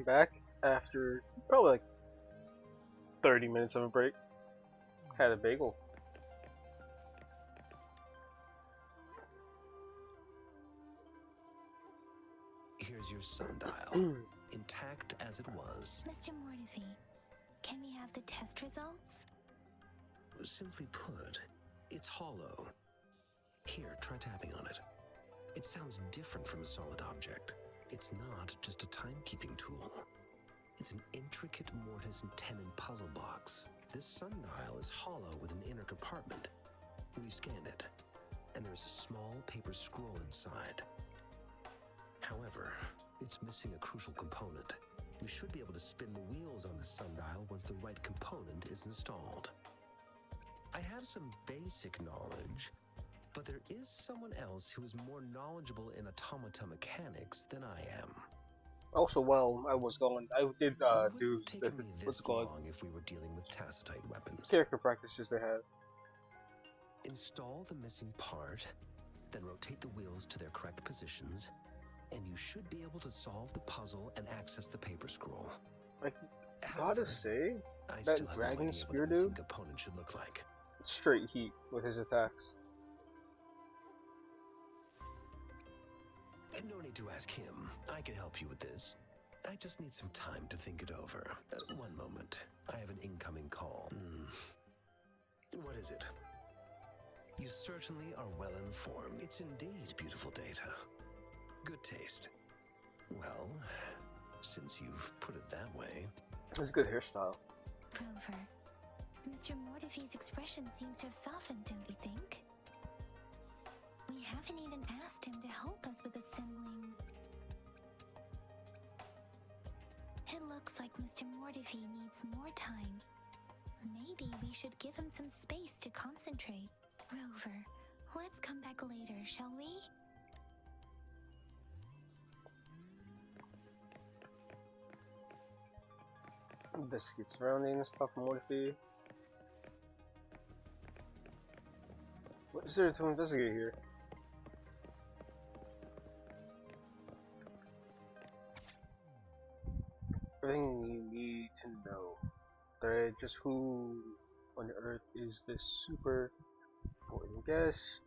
back after probably like 30 minutes of a break. Had a bagel. Here's your sundial, intact as it was. Mr. Mortefi, can we have the test results? Simply put, it's hollow. Here, try tapping on it. It sounds different from a solid object. It's not just a timekeeping tool. It's an intricate mortise and tenon puzzle box. This sundial is hollow with an inner compartment. You scan it, and there's a small paper scroll inside. However, it's missing a crucial component. We should be able to spin the wheels on the sundial once the right component is installed. I have some basic knowledge, but there is someone else who is more knowledgeable in automata mechanics than I am. Also, while I was going, I did do what's long if we were dealing with tacitite weapons. Character practices they have. Install the missing part, then rotate the wheels to their correct positions, and you should be able to solve the puzzle and access the paper scroll. I gotta say, that dragon spear dude component should look like. Straight heat with his attacks. And no need to ask him. I can help you with this. I just need some time to think it over. One moment. I have an incoming call. What is it? You certainly are well informed. It's indeed beautiful data. Good taste. Well, since you've put it that way... It's a good hairstyle. Rover, Mr. Mortefi's expression seems to have softened, don't you think? We haven't even asked him to help us with assembling. It looks like Mr. Mortefi needs more time. Maybe we should give him some space to concentrate. Rover, let's come back later, shall we? Investigate surroundings, talk to Mortefi. What is there to investigate here? Everything you need to know. Thread, just who on earth is this super important guest?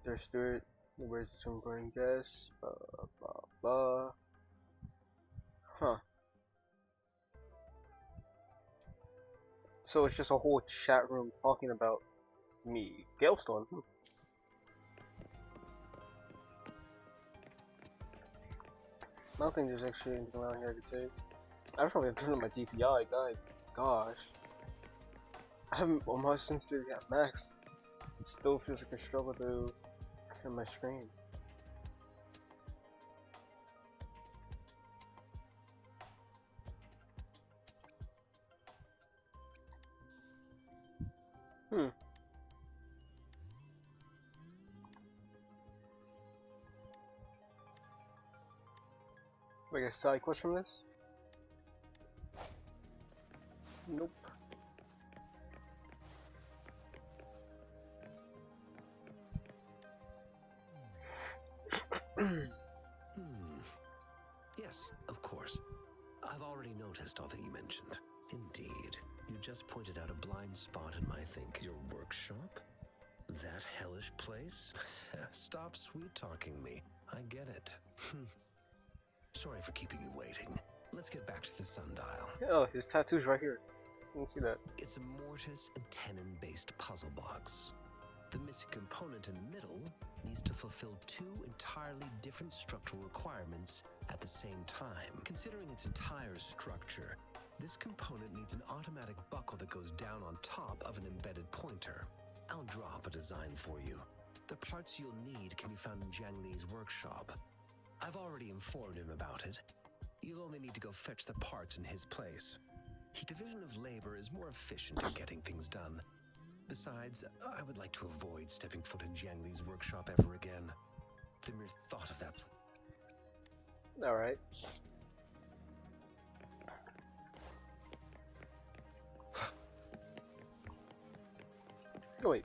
There's Stuart. Where's the super important guest? Blah blah blah. Huh. So it's just a whole chat room talking about me. Galestorm. I don't think there's actually anything around here I could take. I probably have turned on my DPI, gosh. I haven't on my sensitivity at max. It still feels like a struggle to clear my screen. Like a side quest from this? Nope. Yes, of course. I've already noticed all that you mentioned. Indeed. You just pointed out a blind spot in my think. Your workshop? That hellish place? Stop sweet-talking me. I get it. Sorry for keeping you waiting. Let's get back to the sundial. Oh, his tattoo's right here. You can see that. It's a mortise and tenon-based puzzle box. The missing component in the middle needs to fulfill two entirely different structural requirements at the same time. Considering its entire structure, this component needs an automatic buckle that goes down on top of an embedded pointer. I'll draw up a design for you. The parts you'll need can be found in Jianxin's workshop. I've already informed him about it. You'll only need to go fetch the parts in his place. His division of labor is more efficient in getting things done. Besides, I would like to avoid stepping foot in Jianxin's workshop ever again. The mere thought of that... Alright. Oh wait.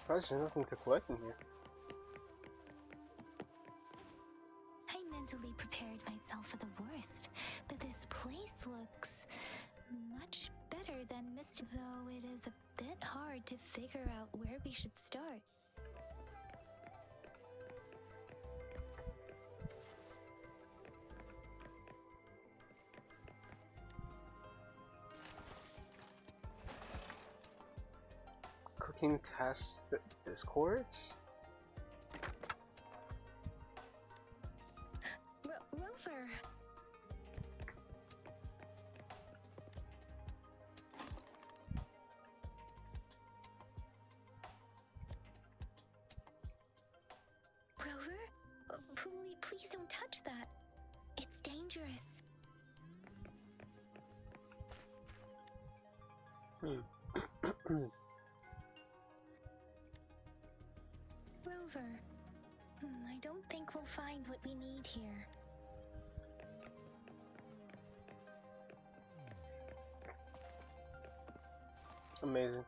There's nothing to collect in here. mentally prepared myself for the worst, but this place looks much better than Mr. Though it is a bit hard to figure out where we should start. Cooking tasks discords? Rover! Rover? Please don't touch that. It's dangerous. Rover, I don't think we'll find what we need here. Amazing.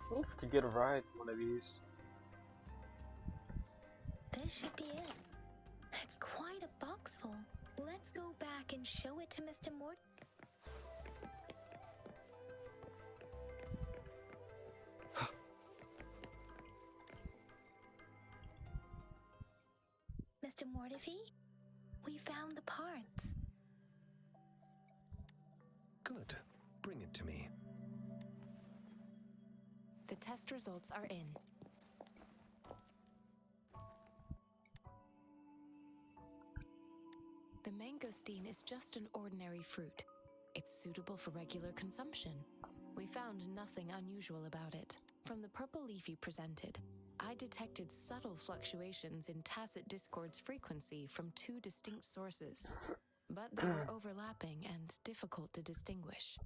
I wonder if we could get a ride one of these. This should be it. It's quite a box full. Let's go back and show it to Mr. Mort. Mr. Mortifi, we found the parts. Good. Bring it to me. The test results are in. The mangosteen is just an ordinary fruit. It's suitable for regular consumption. We found nothing unusual about it. From the purple leaf you presented, I detected subtle fluctuations in tacit discord's frequency from two distinct sources, but they were overlapping and difficult to distinguish.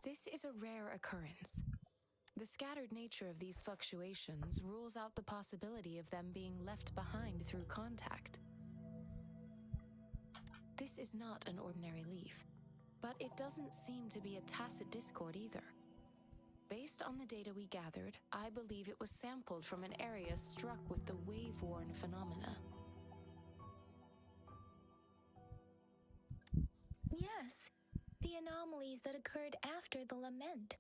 This is a rare occurrence. The scattered nature of these fluctuations rules out the possibility of them being left behind through contact. This is not an ordinary leaf, but it doesn't seem to be a tacit discord either. Based on the data we gathered, I believe it was sampled from an area struck with the wave-worn phenomena. Yes, the anomalies that occurred after the lament,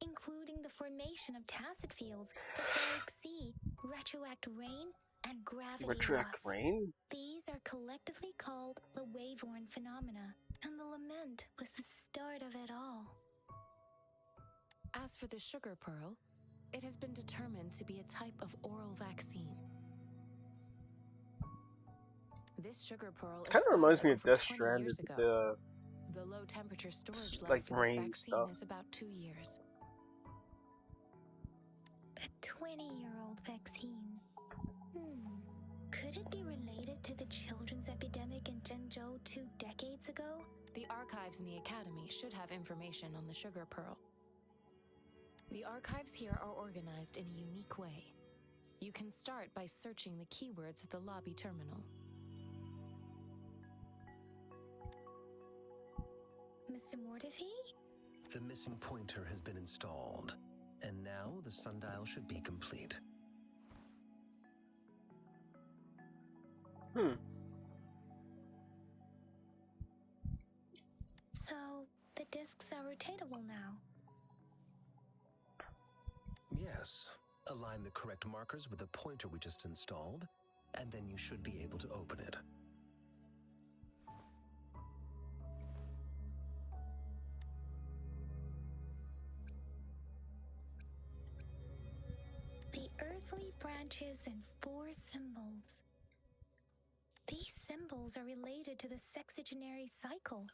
including the formation of tacit fields, etheric sea, retroact rain, and gravity Retract loss. rain? These are collectively called the wave-worn phenomena, and the lament was the start of it all. As for the sugar pearl, it has been determined to be a type of oral vaccine. This sugar pearl Kind of reminds me of expired Death over 20 Stranded, years ago. The low temperature storage life like for this rain vaccine stuff. is about 2 years. A 20-year-old vaccine. Could it be related to the children's epidemic in Zhengzhou 2 decades ago? The archives in the academy should have information on the sugar pearl. The archives here are organized in a unique way. You can start by searching the keywords at the lobby terminal. Mr. Mortifi? The missing pointer has been installed, and now the sundial should be complete. So, the discs are rotatable now. Yes. Align the correct markers with the pointer we just installed, and then you should be able to open it. The earthly branches and 4 symbols. These symbols are related to the sexagenary cycle.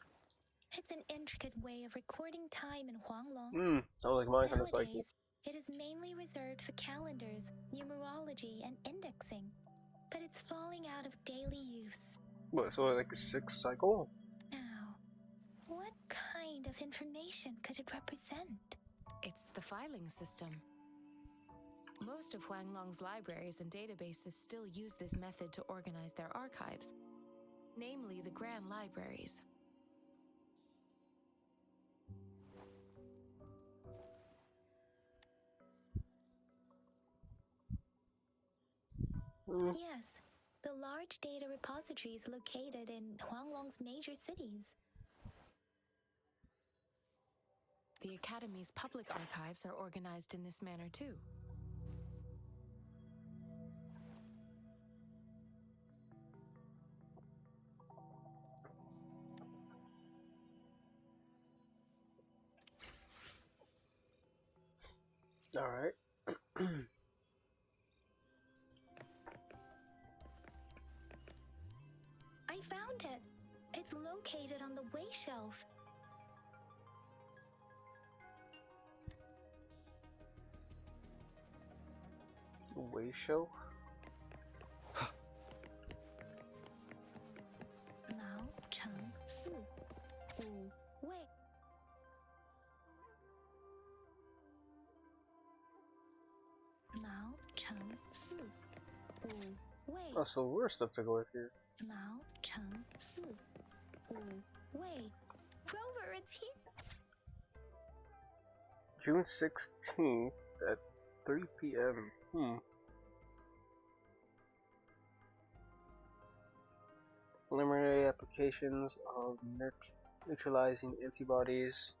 It's an intricate way of recording time in Huanglong. Sounds like my kind of cycle. Nowadays, it is mainly reserved for calendars, numerology, and indexing, but it's falling out of daily use. What, so like a 6 cycle? Now, what kind of information could it represent? It's the filing system. Most of Huanglong's libraries and databases still use this method to organize their archives, namely the Grand Libraries. Yes, the large data repositories located in Huanglong's major cities. The Academy's public archives are organized in this manner too. Alright. I found it. It's located on the way shelf. Way shelf? Now, Cheng, Si, Wu, Wei. Now, Cheng, Si, Wu, Wei. Oh, so worse stuff to go with here. Now, Cheng, Si, Wu, Wei. Rover, it's here. June 16th at 3 p.m. Preliminary applications of neutralizing antibodies.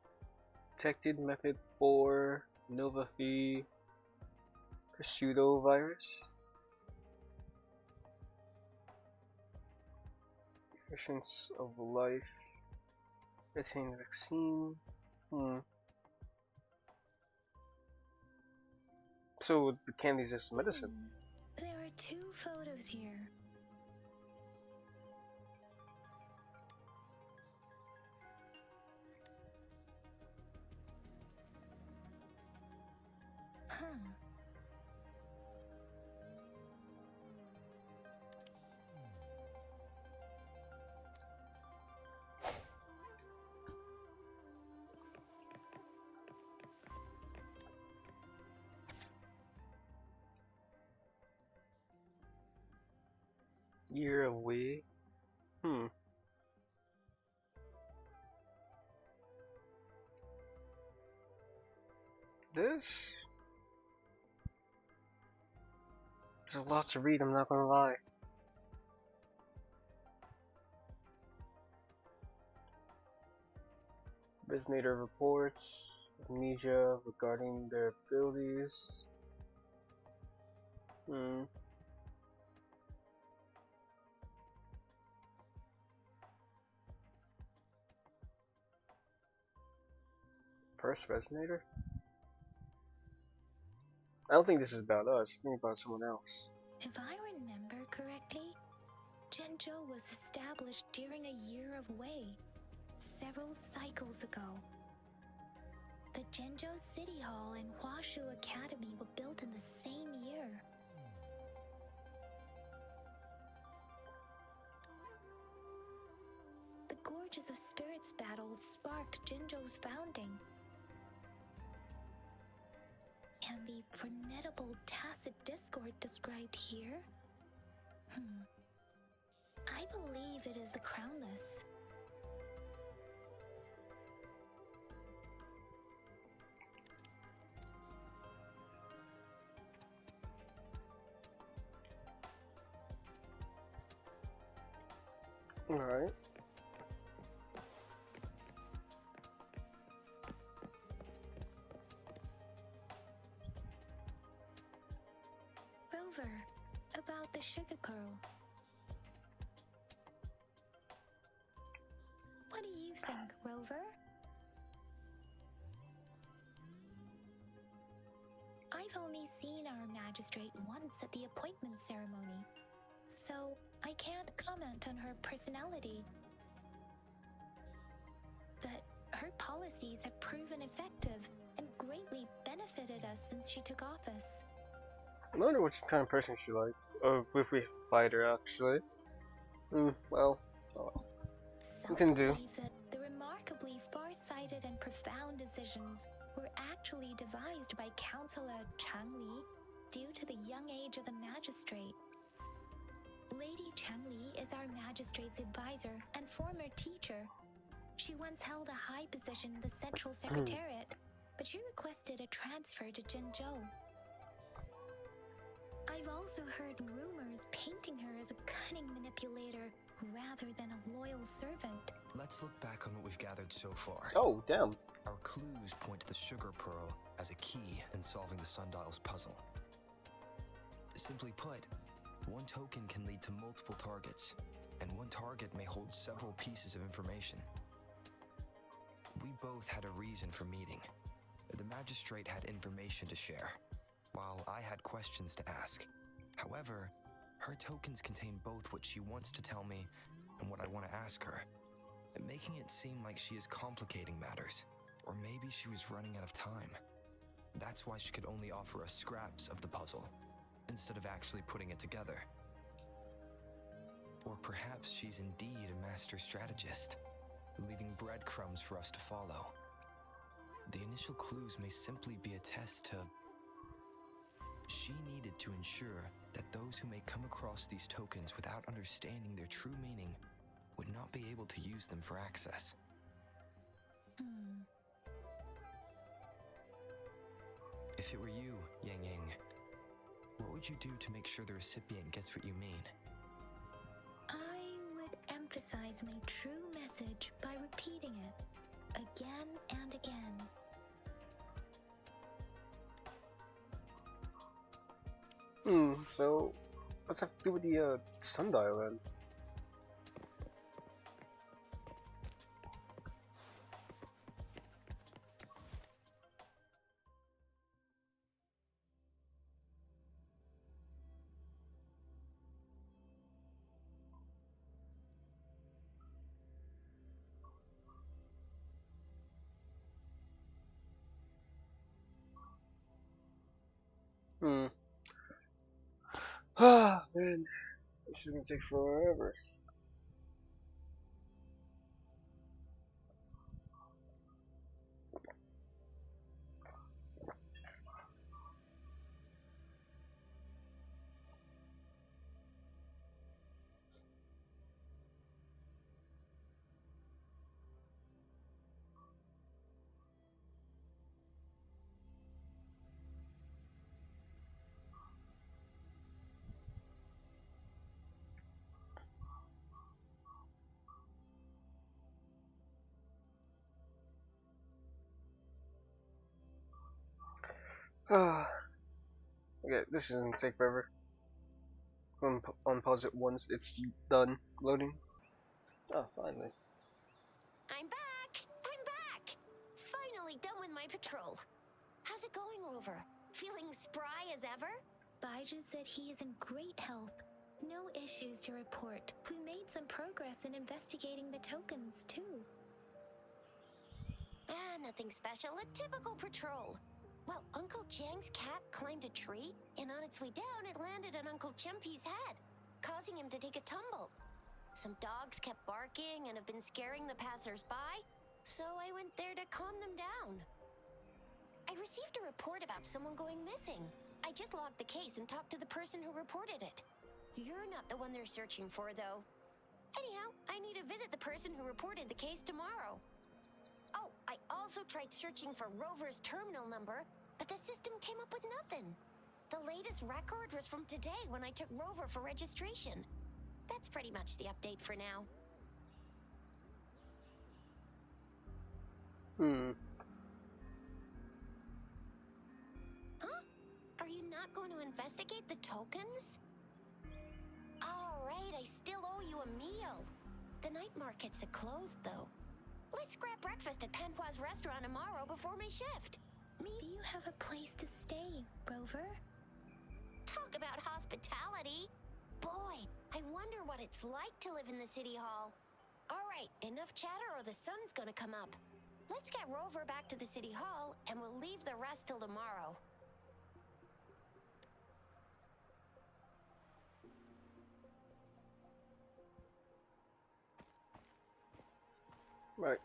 Detected method 4, Nova Phi pseudovirus. Efficiency of life. Methane vaccine. So the candy's just medicine. There are 2 photos here. Year of Wei. This? There's a lot to read, I'm not gonna lie. Resonator reports amnesia regarding their abilities. First resonator? I don't think this is about us. I think about someone else. If I remember correctly, Zhenzhou was established during a year of Wei, several cycles ago. The Zhenzhou City Hall and Huashu Academy were built in the same year. The Gorges of Spirits battle sparked Zhenzhou's founding. And the formidable tacit discord described here? I believe it is the Crownless. Alright. Rover, about the sugar pearl. What do you think, Rover? I've only seen our magistrate once at the appointment ceremony, so I can't comment on her personality. But her policies have proven effective and greatly benefited us since she took office. I wonder what kind of person she like. Or if we have to fight her, actually. Well, Some we can do. believe that the remarkably far-sighted and profound decisions were actually devised by Counselor Changli due to the young age of the magistrate. Lady Changli is our magistrate's advisor and former teacher. She once held a high position in the Central Secretariat, but she requested a transfer to Zhenzhou. I've also heard rumors painting her as a cunning manipulator rather than a loyal servant. Let's look back on what we've gathered so far. Oh, damn. Our clues point to the sugar pearl as a key in solving the sundial's puzzle. Simply put, one token can lead to multiple targets, and one target may hold several pieces of information. We both had a reason for meeting. The magistrate had information to share, while I had questions to ask. However, her tokens contain both what she wants to tell me and what I want to ask her, making it seem like she is complicating matters, or maybe she was running out of time. That's why she could only offer us scraps of the puzzle, instead of actually putting it together. Or perhaps she's indeed a master strategist, leaving breadcrumbs for us to follow. The initial clues may simply be a test to... She needed to ensure that those who may come across these tokens without understanding their true meaning would not be able to use them for access. If it were you, Yang, what would you do to make sure the recipient gets what you mean? I would emphasize my true message by repeating it again and again. So what's that have to do with the sundial then? Ah, man, this is gonna take forever. Okay, this is gonna take forever. Unpause it once it's done loading. Oh, finally. I'm back! I'm back! Finally done with my patrol. How's it going, Rover? Feeling spry as ever? Baiju said he is in great health. No issues to report. We made some progress in investigating the tokens, too. Nothing special. A typical patrol. Well, Uncle Chang's cat climbed a tree, and on its way down, it landed on Uncle Chempi's head, causing him to take a tumble. Some dogs kept barking and have been scaring the passers-by, so I went there to calm them down. I received a report about someone going missing. I just logged the case and talked to the person who reported it. You're not the one they're searching for, though. Anyhow, I need to visit the person who reported the case tomorrow. Oh, I also tried searching for Rover's terminal number, but the system came up with nothing. The latest record was from today when I took Rover for registration. That's pretty much the update for now. Huh? Are you not going to investigate the tokens? All right, I still owe you a meal. The night markets are closed, though. Let's grab breakfast at Panhua's restaurant tomorrow before my shift. Do you have a place to stay, Rover? Talk about hospitality. Boy, I wonder what it's like to live in the city hall. All right, enough chatter or the sun's gonna come up. Let's get Rover back to the city hall and we'll leave the rest till tomorrow. Right.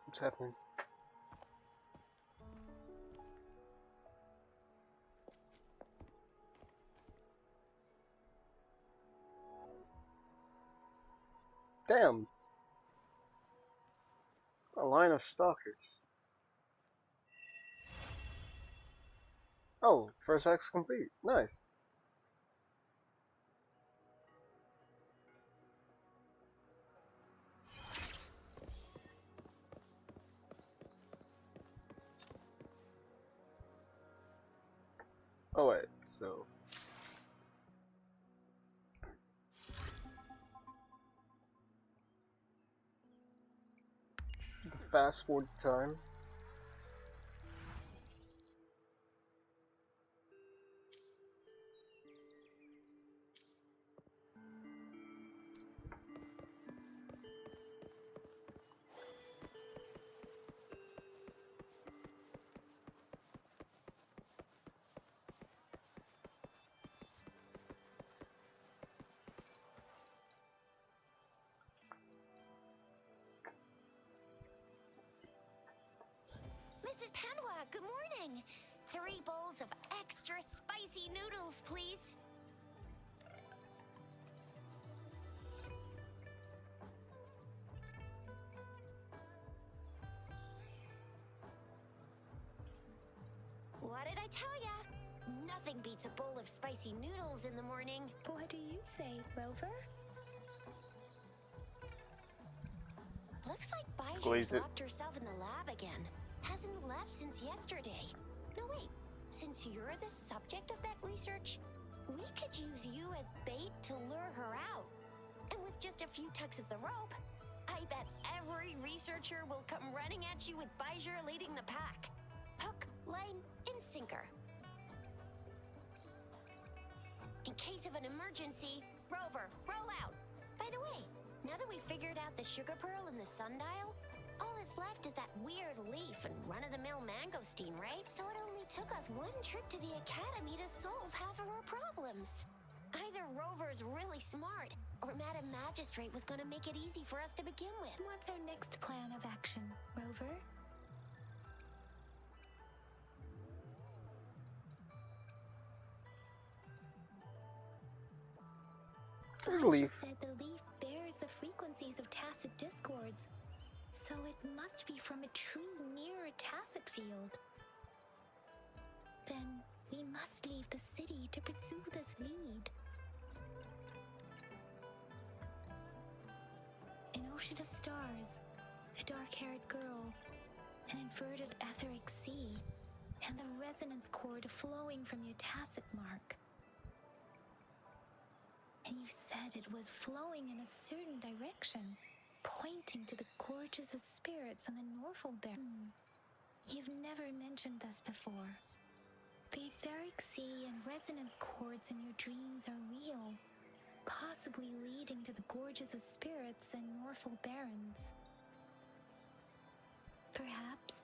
What's happening? Damn! A line of stalkers. Oh, first act's complete. Nice. Oh wait, so the fast forward time. Mrs. Panwa, good morning. 3 bowls of extra spicy noodles, please. What did I tell ya? Nothing beats a bowl of spicy noodles in the morning. What do you say, Rover? Looks like Baiju's Glaze it. locked herself in the lab again. Hasn't left since yesterday. No, wait. Since you're the subject of that research, we could use you as bait to lure her out. And with just a few tugs of the rope, I bet every researcher will come running at you with Baiju leading the pack. Hook, line, and sinker. In case of an emergency, Rover, roll out. By the way, now that we've figured out the sugar pearl and the sundial, all that's left is that weird leaf and run-of-the-mill mangosteen, right? So it only took us 1 trip to the academy to solve half of our problems. Either Rover's really smart, or Madam Magistrate was gonna make it easy for us to begin with. What's our next plan of action, Rover? Leaf. Said the leaf bears the frequencies of tacit discords, so it must be from a tree near a tacit field. Then we must leave the city to pursue this lead. An ocean of stars, a dark-haired girl, an inverted etheric sea, and the resonance cord flowing from your tacit mark. And you said it was flowing in a certain direction, pointing to the gorges of spirits and the Norfolk Baron. You've never mentioned this before. The etheric sea and resonance cords in your dreams are real, possibly leading to the gorges of spirits and Norfolk Barons. Perhaps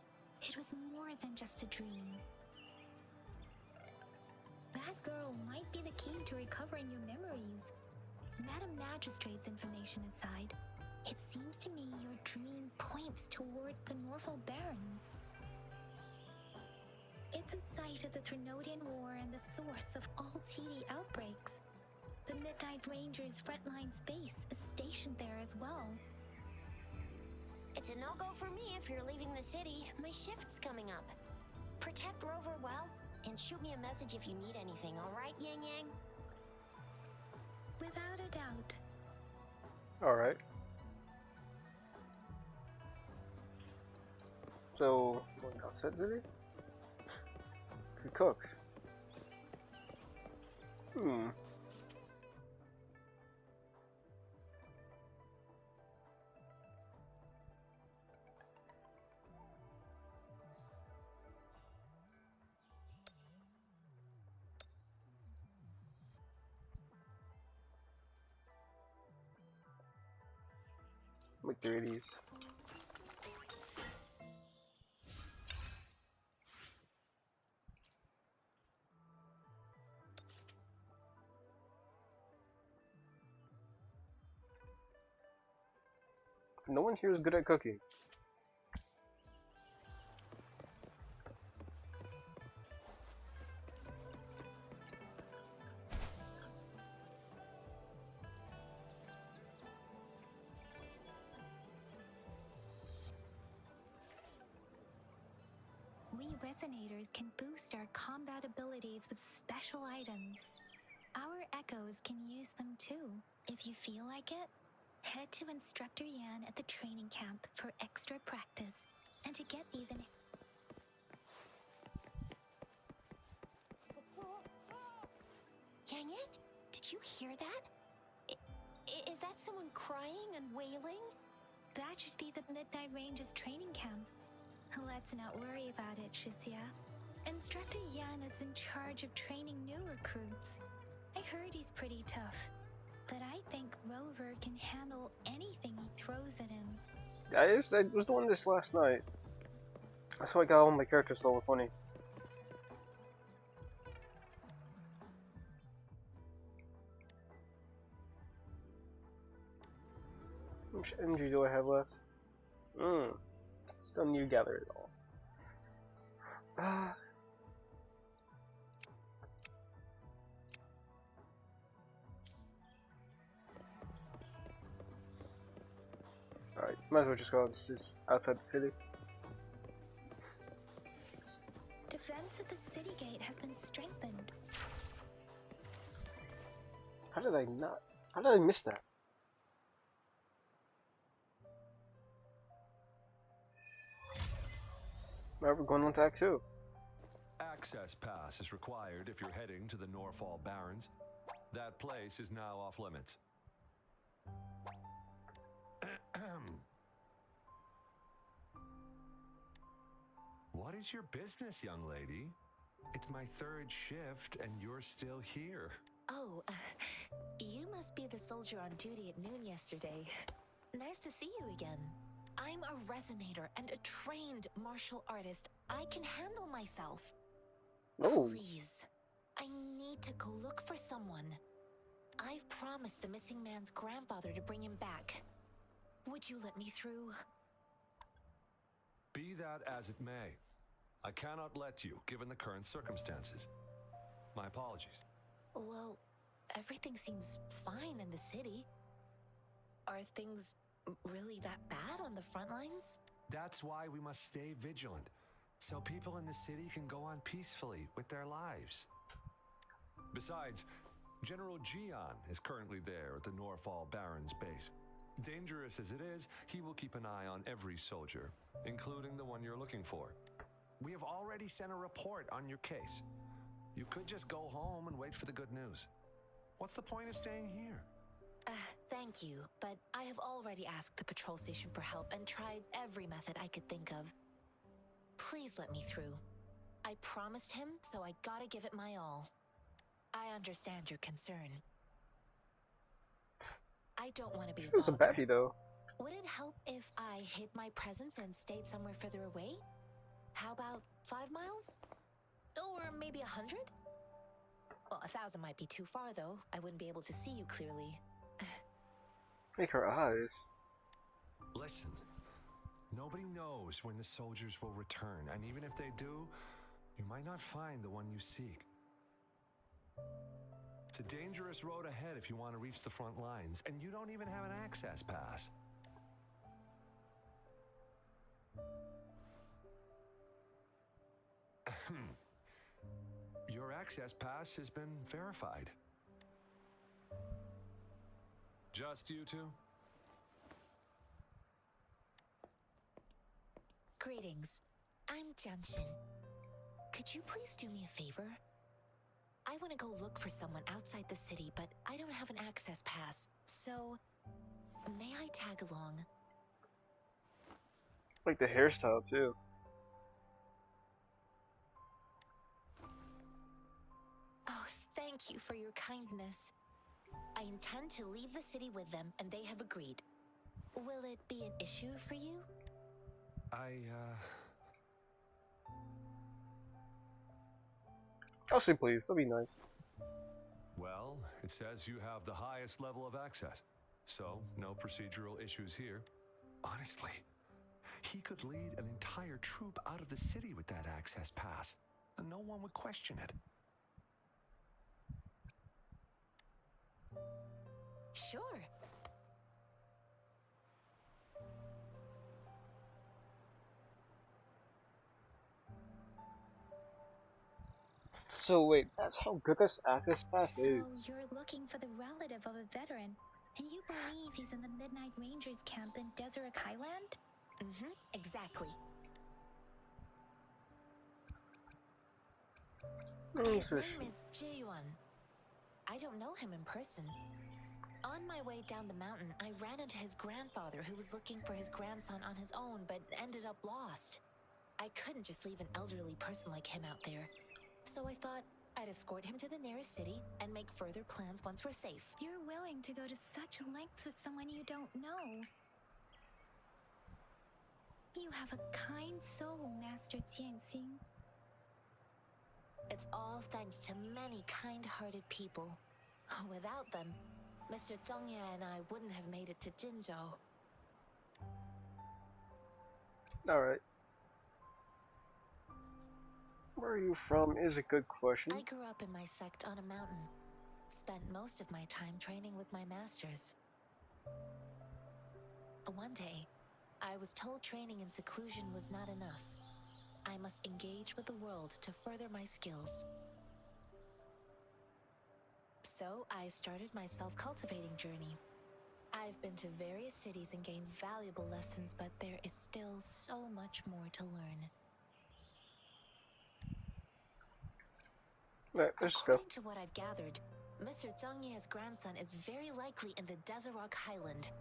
it was more than just a dream. That girl might be the key to recovering your memories. Madam Magistrate's information aside, it seems to me your dream points toward the Norfolk Barons. It's a site of the Trinodian War and the source of all TD outbreaks. The Midnight Rangers' frontline base is stationed there as well. It's a no-go for me if you're leaving the city. My shift's coming up. Protect Rover well, and shoot me a message if you need anything, all right, Yang Yang? Without a doubt. Alright. So, going outside city? Could cook. McGrady's. No one here is good at cooking. we resonators can boost our combat abilities with special items. Our echoes can use them too. If you feel like it, head to Instructor Yan at the training camp for extra practice and to get these in. Yang, did you hear that? Is that someone crying and wailing? That should be the Midnight Ranges training camp. Let's not worry about it, Shizia. Instructor Yan is in charge of training new recruits. I heard he's pretty tough, but I think Rover can handle anything he throws at him. I was doing this last night. That's why I got all my characters level 20. How much energy do I have left? Still need to gather it all. Alright, might as well just go. This is outside the city. Defense at the city gate has been strengthened. How did I miss that? Alright, we're going on to Act 2. Access pass is required if you're heading to the Norfall Barrens. That place is now off limits. What is your business, young lady? It's my third shift and you're still here. Oh, you must be the soldier on duty at noon yesterday. Nice to see you again. I'm a resonator and a trained martial artist. I can handle myself. Oh. Please, I need to go look for someone. I've promised the missing man's grandfather to bring him back. Would you let me through? Be that as it may, I cannot let you, given the current circumstances. My apologies. Well, everything seems fine in the city. Are things really that bad on the front lines? That's why we must stay vigilant, so people in the city can go on peacefully with their lives. Besides, General Jian is currently there at the Norfall Barrens base. Dangerous as it is, he will keep an eye on every soldier, including the one you're looking for. We have already sent a report on your case. You could just go home and wait for the good news. What's the point of staying here? Thank you, but I have already asked the patrol station for help and tried every method I could think of. Please let me through. I promised him, so I gotta give it my all. I understand your concern. I don't want to be a It's a bother. baddie though. Would it help if I hid my presence and stayed somewhere further away? How about 5 miles? Or maybe 100? Well, 1,000 might be too far, though. I wouldn't be able to see you clearly. Make her eyes. Listen, nobody knows when the soldiers will return, and even if they do, you might not find the one you seek. It's a dangerous road ahead if you want to reach the front lines, and you don't even have an access pass. Your access pass has been verified. Just you two? Greetings. I'm Jianxin. Could you please do me a favor? I want to go look for someone outside the city, but I don't have an access pass. So, may I tag along? Like the hairstyle too. Oh, thank you for your kindness. I intend to leave the city with them, and they have agreed. Will it be an issue for you? I'll say please, that'd be nice. Well, it says you have the highest level of access, so no procedural issues here. Honestly, he could lead an entire troop out of the city with that access pass, and no one would question it. Sure. So wait, that's how good this access pass So is. you're looking for the relative of a veteran, and you believe he's in the Midnight Rangers camp in Deseret Highland? Mm-hmm, exactly. His name is Jiayuan. I don't know him in person. On my way down the mountain, I ran into his grandfather who was looking for his grandson on his own but ended up lost. I couldn't just leave an elderly person like him out there. So I thought I'd escort him to the nearest city and make further plans once we're safe. You're willing to go to such lengths with someone you don't know. You have a kind soul, Master Jianxin. It's all thanks to many kind-hearted people. Without them, Mr. Zhongye and I wouldn't have made it to Jinzhou. Alright. Where are you from is a good question. I grew up in my sect on a mountain. Spent most of my time training with my masters. One day, I was told training in seclusion was not enough. I must engage with the world to further my skills. So I started my self-cultivating journey. I've been to various cities and gained valuable lessons, but there is still so much more to learn. Alright, let's just go. According to what I've gathered, Mr. Zhongye's grandson is very likely in the Deseret Highland.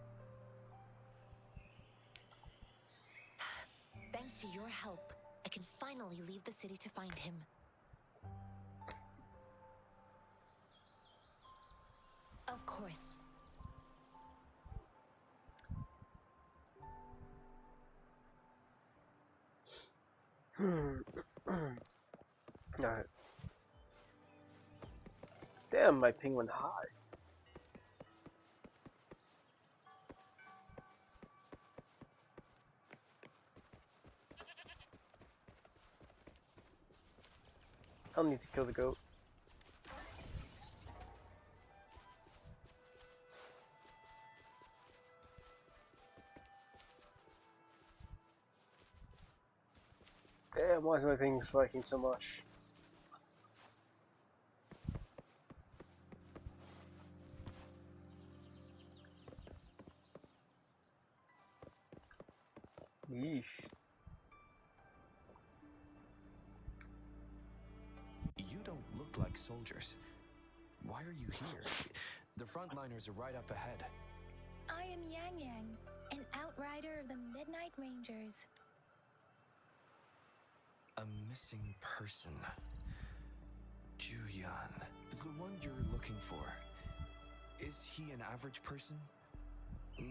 Thanks to your help, I can finally leave the city to find him. Of course. Alright. Damn, my ping went high. I'll need to kill the goat. Damn, why is my ping spiking so much? Yeesh. You don't look like soldiers. Why are you here? The frontliners are right up ahead. I am Yang Yang, an outrider of the Midnight Rangers. A missing person. Juyan. The one you're looking for. Is he an average person?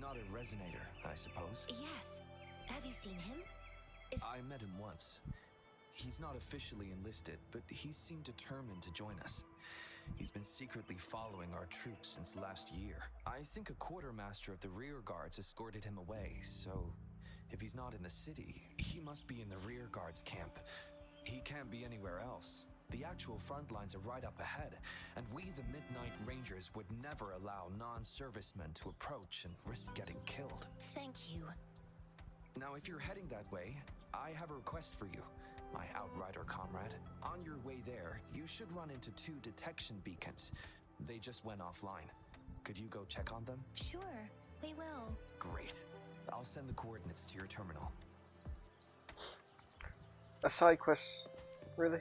Not a resonator, I suppose. Yes. Have you seen him? I met him once. He's not officially enlisted, but he seemed determined to join us. He's been secretly following our troops since last year. I think a quartermaster of the rear guards escorted him away, so if he's not in the city, he must be in the rear guards camp. He can't be anywhere else. The actual front lines are right up ahead, and we, the Midnight Rangers, would never allow non-servicemen to approach and risk getting killed. Thank you. Now, if you're heading that way, I have a request for you, my outrider comrade. On your way there, you should run into 2 detection beacons. They just went offline. Could you go check on them? Sure, we will. Great. I'll send the coordinates to your terminal. A side quest, really?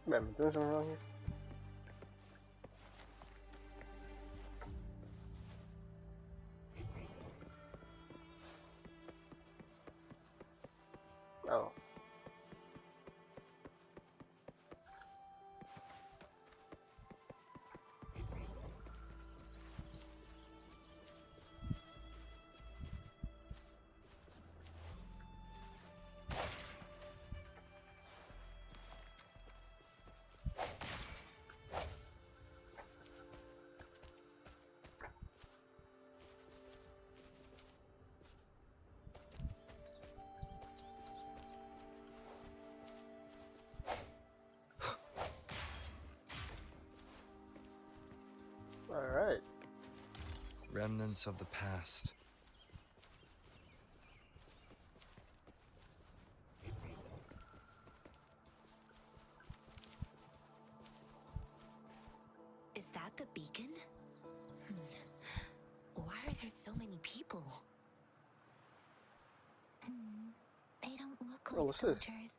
Man, am I doing something wrong here? Oh. Alright. Remnants of the past. Is that the beacon? Why are there so many people? They don't look Oh, like what's this? soldiers.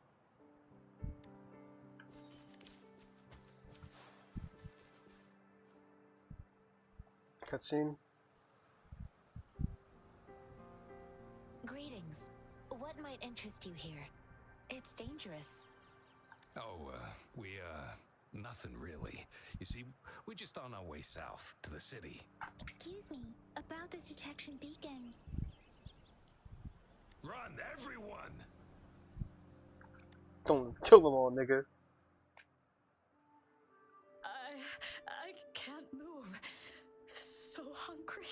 Cutscene. Greetings. What might interest you here? It's dangerous. Oh, nothing really. You see, we're just on our way south to the city. Excuse me, about this detection beacon. Run, everyone! Don't kill them all, nigga. I can't move. So hungry.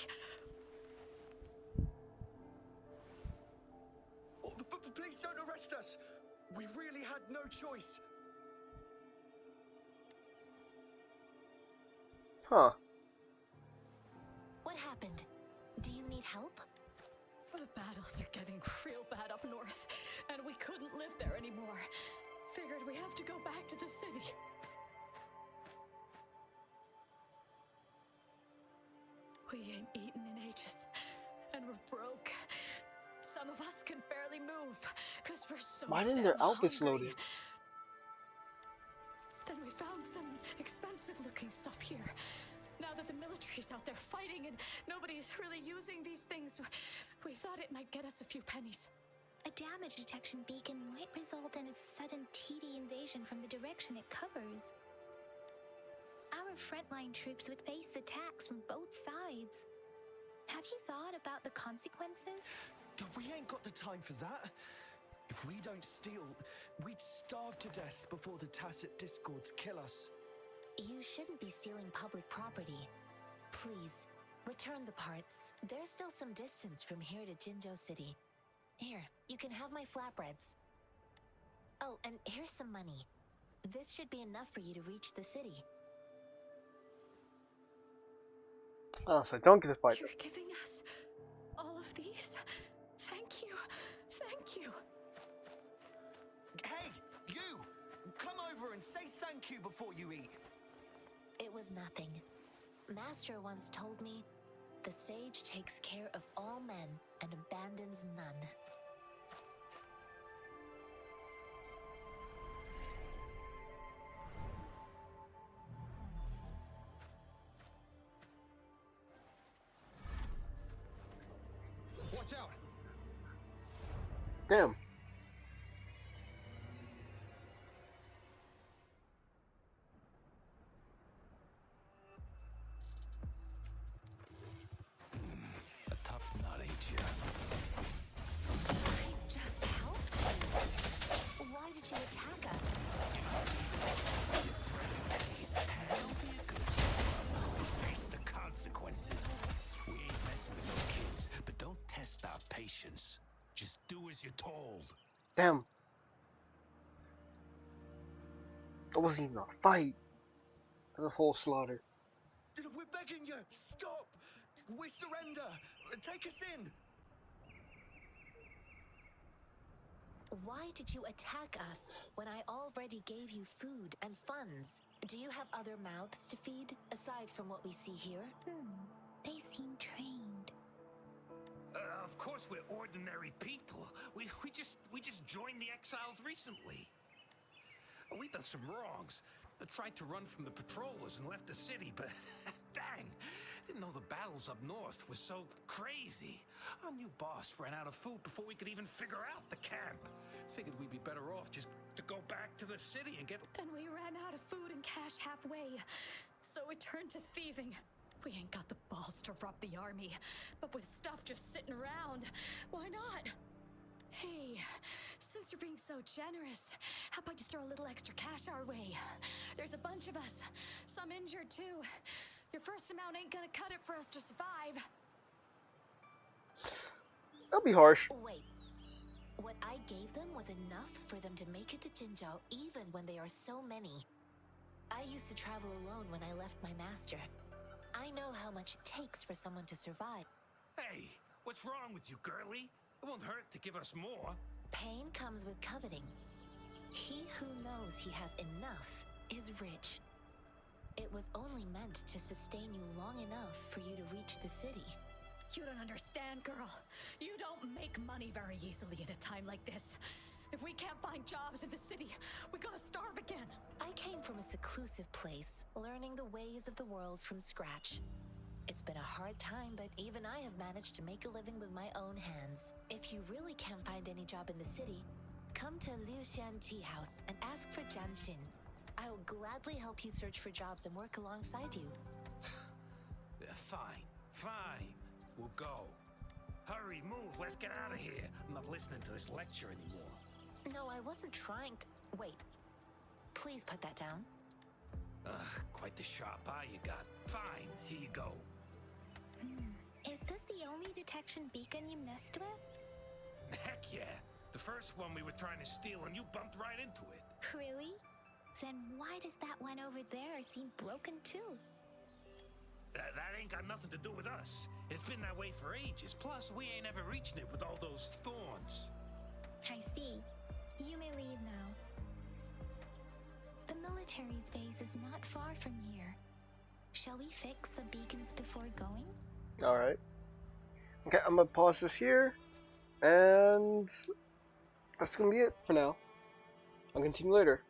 Oh, please don't arrest us. We really had no choice. Huh. What happened? Do you need help? The battles are getting real bad up north, and we couldn't live there anymore. Figured we have to go back to the city. We ain't eaten in ages, and we're broke. Some of us can barely move, because we're so Why didn't damn their outfits hungry. loaded? Then we found some expensive-looking stuff here. Now that the military's out there fighting and nobody's really using these things, we thought it might get us a few pennies. A damage detection beacon might result in a sudden TD invasion from the direction it covers. Our frontline troops would face attacks from both sides. Have you thought about the consequences? We ain't got the time for that. If we don't steal, we'd starve to death before the tacit discords kill us. You shouldn't be stealing public property. Please, return the parts. There's still some distance from here to Jinzhou City. Here, you can have my flatbreads. Oh, and here's some money. This should be enough for you to reach the city. Oh, so don't get the fight. You're giving us all of these? Thank you. Thank you. Hey, you! Come over and say thank you before you eat. It was nothing. Master once told me, the sage takes care of all men and abandons none. Watch out! Damn. A tough nut, ain't you? I just helped you. Why did you attack us? Hand over your goods. Face the consequences. We ain't messing with no kids, but don't test our patience. Just do as you're told. Damn. That wasn't even a fight. It was a whole slaughter. We're begging you, stop! We surrender! Take us in! Why did you attack us when I already gave you food and funds? Do you have other mouths to feed, aside from what we see here? They seem trained. Of course we're ordinary people. We just joined the exiles recently. We done some wrongs. Tried to run from the patrollers and left the city, but dang, didn't know the battles up north were so crazy. Our new boss ran out of food before we could even figure out the camp. Figured we'd be better off just to go back to the city and get... Then we ran out of food and cash halfway, so we turned to thieving. We ain't got the balls to rob the army, but with stuff just sitting around, why not? Hey, since you're being so generous, how about you throw a little extra cash our way? There's a bunch of us, some injured too. Your first amount ain't gonna cut it for us to survive. That'll be harsh. Wait. What I gave them was enough for them to make it to Jinzhou even when they are so many. I used to travel alone when I left my master. I know how much it takes for someone to survive. Hey, what's wrong with you, girlie? It won't hurt to give us more. Pain comes with coveting. He who knows he has enough is rich. It was only meant to sustain you long enough for you to reach the city. You don't understand, girl. You don't make money very easily in a time like this. If we can't find jobs in the city, we're gonna starve again. I came from a seclusive place, learning the ways of the world from scratch. It's been a hard time, but even I have managed to make a living with my own hands. If you really can't find any job in the city, come to Liuxian Tea House and ask for Jianxin. I will gladly help you search for jobs and work alongside you. Fine. We'll go. Hurry, move, let's get out of here. I'm not listening to this lecture anymore. No, I wasn't trying to... Wait. Please put that down. Quite the sharp eye you got. Fine, here you go. Is this the only detection beacon you messed with? Heck yeah. The first one we were trying to steal and you bumped right into it. Really? Then why does that one over there seem broken too? That ain't got nothing to do with us. It's been that way for ages. Plus, we ain't ever reaching it with all those thorns. I see. You may leave now. The military's base is not far from here. Shall we fix the beacons before going? Alright. Okay, I'm gonna pause this here. And that's gonna be it for now. I'll continue later.